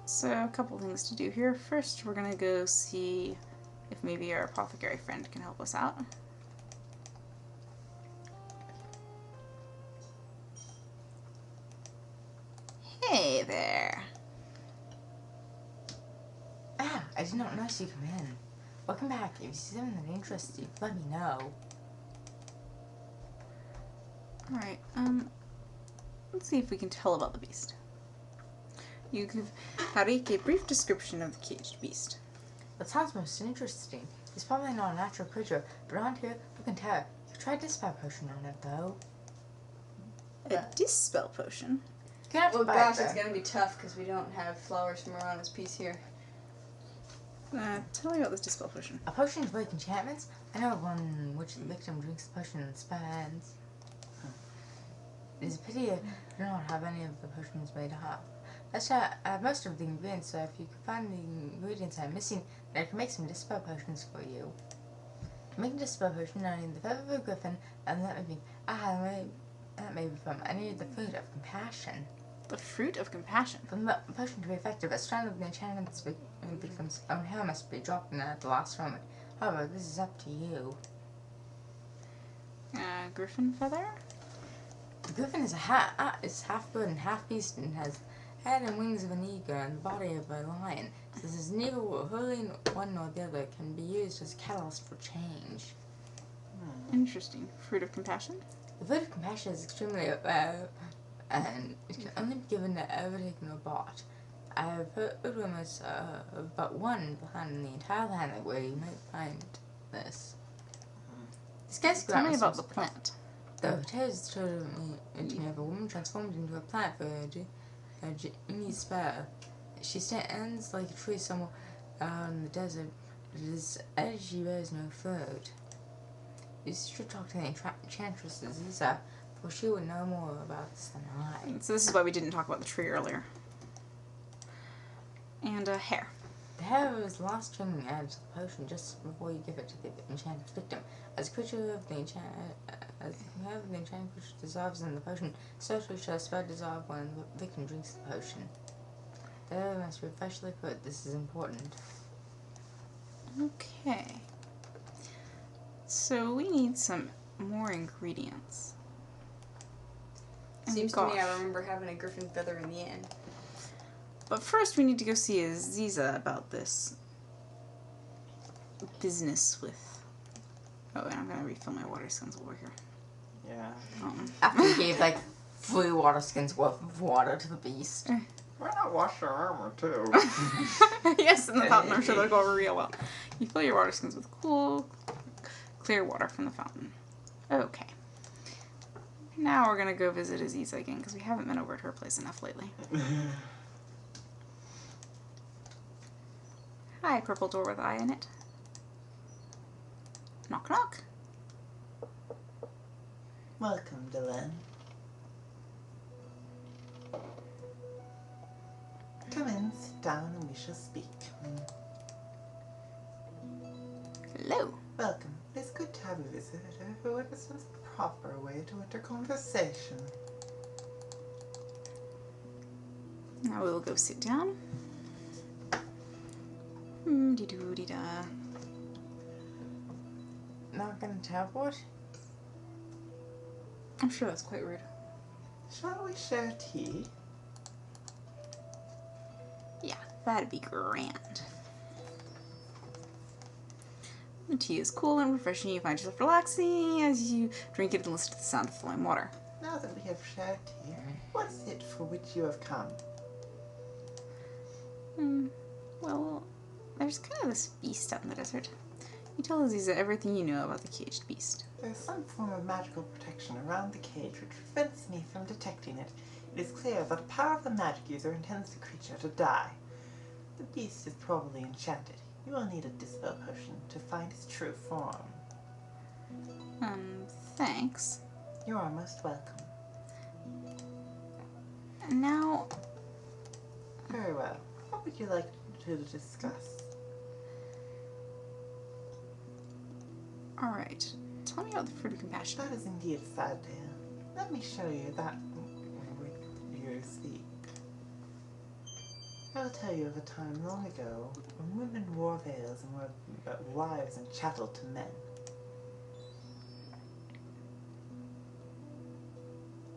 So a couple things to do here. First, we're gonna go see if maybe our apothecary friend can help us out. Hey there. Ah, I did not notice you come in. Welcome back. If you see something that interests you, let me know. Alright, let's see if we can tell about the beast. You give Harik a brief description of the caged beast. That sounds most interesting. He's probably not a natural creature, but around here, who can tell? You tried dispel potion on it, though. A dispel potion? You have to Well, buy gosh, it, it's though. gonna be tough because we don't have flowers from around this piece here. Tell me about this dispel potion. A potion to break enchantments? I know of one in which the victim drinks the potion and spends. It's a pity I do not have any of the potions made up. Let's I have most of the ingredients, so if you can find the ingredients I'm missing, then I can make some dispel potions for you. To make a dispel potion, I need the feather of a griffin, and that may be from any of the fruit of compassion. The fruit of compassion. For the potion to be effective, a strand of the enchantment's victim's own hair must be dropped in at the last moment. However, this is up to you. Griffin feather? The griffin is half bird and half beast, and has head and wings of an eagle and the body of a lion. This is neither wholly one nor the other, can be used as a catalyst for change. Interesting. Fruit of compassion? The fruit of compassion is extremely rare, and it can only be given to ever taken or bought. I have heard rumors of but one behind in the entire land where you might find this. This guy's Tell me about the plant. The tale is told me of a woman transformed into a plant for a genie's spell. She stands like a tree somewhere out in the desert, but as she bears no fruit. You should talk to the enchantress Aziza, for she would know more about this than I. So this is why we didn't talk about the tree earlier. And hair. The hair is the last string added to the potion just before you give it to the enchanted victim. As a creature of the enchanted creature dissolves in the potion, so shall a spell dissolve when the victim drinks the potion. The hair must be freshly put. This is important. Okay. So we need some more ingredients. And Seems to me gosh. I remember having a griffin feather in the end. But first we need to go see Aziza about this business with... Oh, and I'm going to refill my water skins over here. Yeah. After you gave like 3 water skins worth of water to the beast. Why not wash your armor too? Yes, in the fountain. I'm sure they'll go over real well. You fill your water skins with cool, clear water from the fountain. Okay. Now we're going to go visit Aziza again, because we haven't been over at her place enough lately. Hi, purple door with eye in it. Knock, knock. Welcome, Delenn. Come in, sit down, and we shall speak. Hello. Welcome. It is good to have a visitor who understands the proper way to enter conversation. Now we will go sit down. Dee-doo-dee-da. Not gonna teleport? I'm sure that's quite rude. Shall we share tea? Yeah, that'd be grand. The tea is cool and refreshing. You find yourself relaxing as you drink it and listen to the sound of flowing water. Now that we have shared tea, what is it for which you have come? Well, there's kind of this beast out in the desert. You tell Aziza everything you know about the caged beast. There is some form of magical protection around the cage which prevents me from detecting it. It is clear that a powerful magic user intends the creature to die. The beast is probably enchanted. You will need a dispel potion to find its true form. Thanks. You are most welcome. And now, Very well. What would you like to discuss? alright. Tell me about the fruit of compassion. That is indeed a sad tale. Let me show you that with you speak. I I'll tell you of a time long ago when women wore veils and were but wives and chattel to men.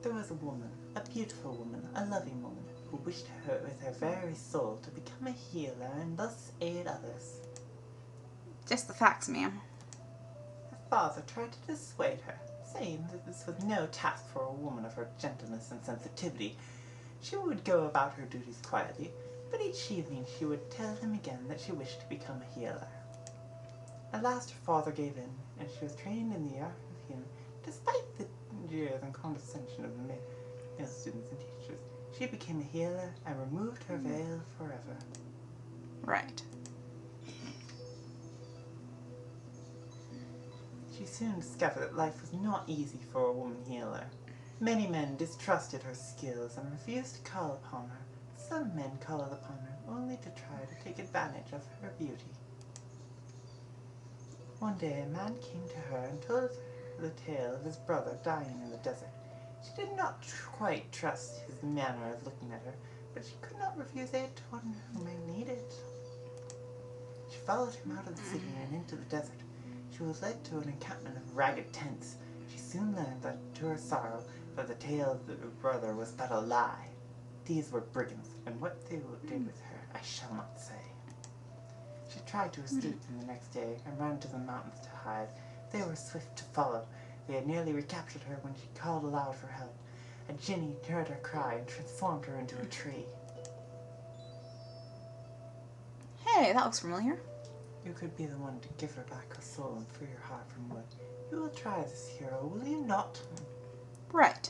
There was a woman, a beautiful woman, a loving woman, who wished her with her very soul to become a healer and thus aid others. Just the facts, ma'am. Her father tried to dissuade her, saying that this was no task for a woman of her gentleness and sensitivity. She would go about her duties quietly, but each evening she would tell him again that she wished to become a healer. At last her father gave in, and she was trained in the art of healing, despite the jeers and condescension of the male students and teachers. She became a healer and removed her veil forever. Right. She soon discovered that life was not easy for a woman healer. Many men distrusted her skills and refused to call upon her. Some men called upon her only to try to take advantage of her beauty. One day a man came to her and told her the tale of his brother dying in the desert. She did not quite trust his manner of looking at her, but she could not refuse aid to one who may need it. She followed him out of the city and into the desert. She was led to an encampment of ragged tents. She soon learned that, to her sorrow, that the tale of her brother was but a lie. These were brigands, and what they did with her I shall not say. She tried to escape them the next day and ran to the mountains to hide. They were swift to follow. They had nearly recaptured her when she called aloud for help. A Jinni heard her cry and transformed her into a tree. Hey, that looks familiar. You could be the one to give her back her soul and free her heart from wood. You will try this, hero, will you not? Right.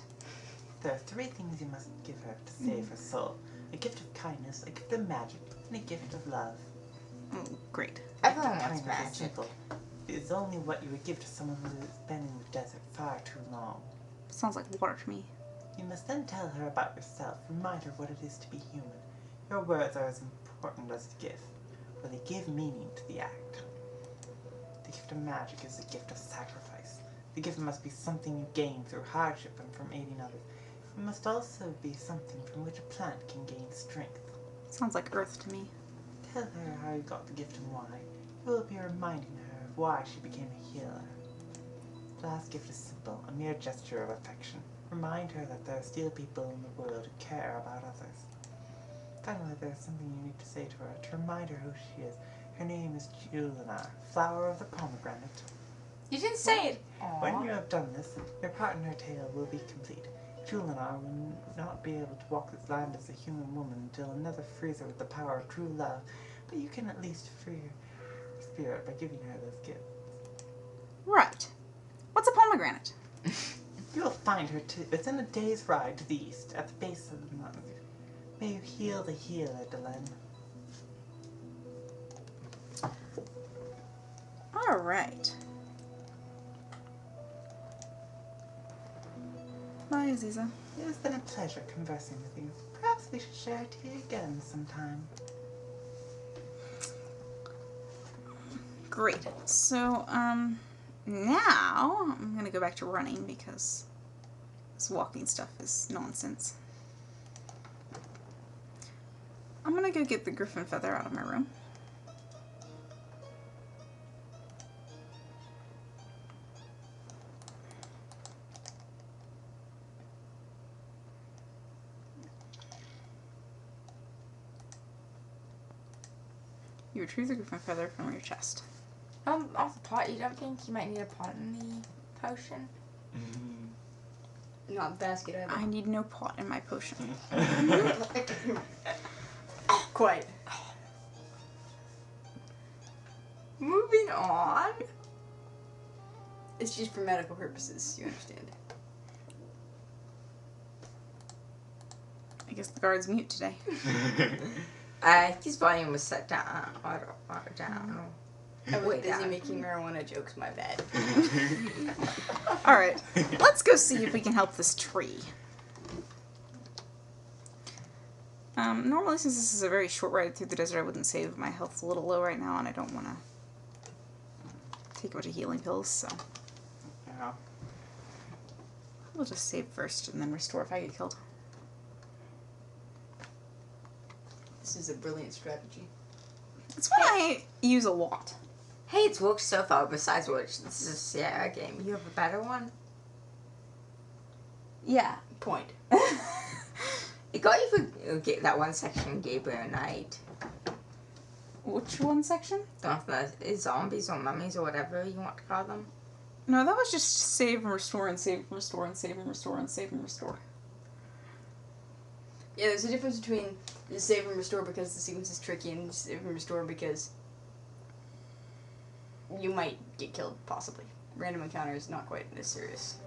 There are 3 things you must give her to save her soul. A gift of kindness, a gift of magic, and a gift of love. Oh, great. Everyone wants Kindness is magic. simple. It is only what you would give to someone who has been in the desert far too long. Sounds like water to me. You must then tell her about yourself, remind her what it is to be human. Your words are as important as the gift, for they give meaning to the act. The gift of magic is the gift of sacrifice. The gift must be something you gain through hardship and from aiding others. It must also be something from which a plant can gain strength. Sounds like earth to me. Tell her how you got the gift and why. You will be reminding her of why she became a healer. The last gift is simple, a mere gesture of affection. Remind her that there are still people in the world who care about others. Finally, there is something you need to say to her, to remind her who she is. Her name is Julanar, flower of the pomegranate. You didn't say it. When Aww. you have done this, your part in her tale will be complete. Julanar will not be able to walk this land as a human woman until another frees her with the power of true love, but you can at least free her spirit by giving her those gifts. Right. What's a pomegranate? You will find her too. It's in a day's ride to the east, at the base of the mountains. May you heal the healer, Delenn. All right. Bye, Aziza. It has been a pleasure conversing with you. Perhaps we should share tea again sometime. Great. So, now I'm gonna go back to running because this walking stuff is nonsense. I'm gonna go get the griffin feather out of my room. You retrieve the griffin feather from your chest. Off the pot, you don't think you might need a pot in the potion? Not basket either. I need no pot in my potion. Quite. Moving on. It's just for medical purposes, you understand. I guess the guard's mute today. His volume was set down. I don't know. I was Wait, busy down. making marijuana jokes, my bad. Alright, let's go see if we can help this tree. Normally, since this is a very short ride through the desert, I wouldn't save. My health's a little low right now, and I don't want to take a bunch of healing pills, so Yeah. we'll just save first and then restore if I get killed. This is a brilliant strategy. It's what I use a lot. Hey, it's worked so far. Besides which, this is a Sierra game. You have a better one? Yeah. Point. It got you for that one section, Gabriel Knight. Which one section? Don't know if that's zombies or mummies or whatever you want to call them. No, that was just save and restore and save and restore and save and restore and save and restore. Yeah, there's a difference between save and restore because the sequence is tricky and save and restore because you might get killed, possibly. Random encounter is not quite this serious.